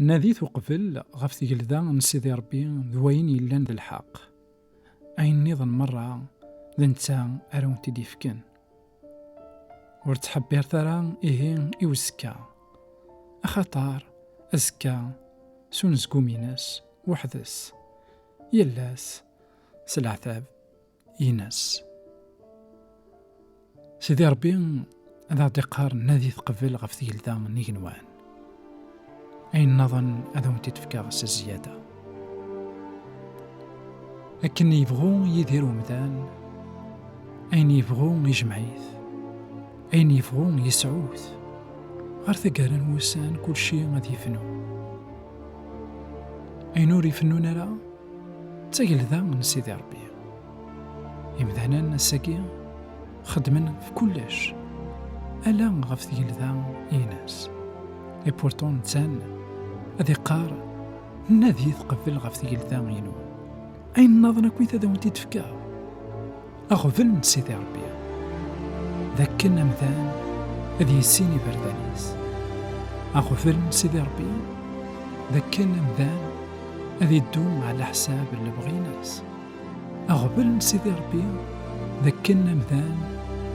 ناديت قبل غف تيقلدا من سيدي ربي ذوين يلان ذا الحق. أين نظن مرة ذا نتا أرون تيديفكن ورتحبير ترى إيه إوزكا أخطار أزكا سونزكو ميناس وحدس يلاس سلعتاب يناس. سيدي ربي هذا دقار ناديت قبل غف تيقلدا نيغنوان أين نظن أذون تتفكا غس الزيادة لكن يبغون يديروا مدان أين يبغون يجمعيث أين يبغون يسعوث غير ثقارن وسان كل شيء غادي يفنو أين نور يفنون لا تسجل ذا من سيدي ربي يمدانا الساقي خدمن في كلش ألا غف ثقل ذا إيناس بورتون تسان هذي قار نادي تقبل غف ثقل ذا غينو أين نظن كويث هذا وانتي تفكا أغفل من سيدي ربي ذاك مذان هذي السيني بردانيس أغفل من سيدي ربي ذاك مذان هذي الدوم على حساب اللي بغيناس أغفل من سيدي ربي ذاك مذان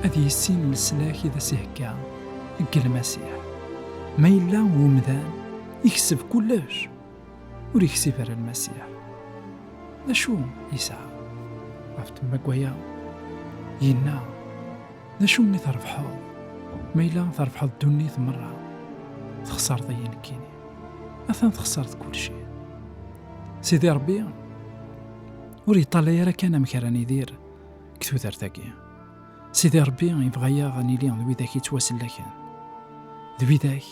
هذي السين السلاك إذا سيهكا المسيح ما إلا ومذان يكسب كلش وريكسب على المسيح نشو يسعى عرفت مكويا ينا نشو ملي تربحو ما إلا تربحو الدنيا مرة تخسر ضيين كيني أثناء خسرت كل شيء. سيدي ربي وري طالي راه كان مكراني يدير كتو ثرتاكي سيدي ربي يبغى غني لي ذوي ذاك يتواصل لكان ذوي ذاك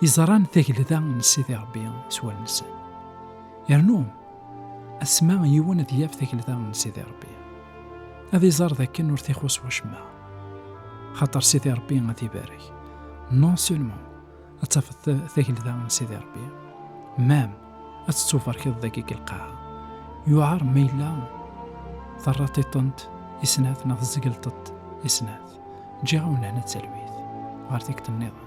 يزران ذاك لذا من سيدي ربي سوى النسان يرنوم أسماء يوان ذياف ذاك لذا من سيدي ربي هذا يزار ذاك نور تيخوص وشما خاطر سيدي ربي غادي يبارك نون سولمون أتفت ذاك لذا من سيدي ربي مام أتتوفر كذا ذاك القاعة يعار ميلا ثراتي طنت إسناث نظزقل طت إسناث جاونا هنا تسلويث غارتيك النظام.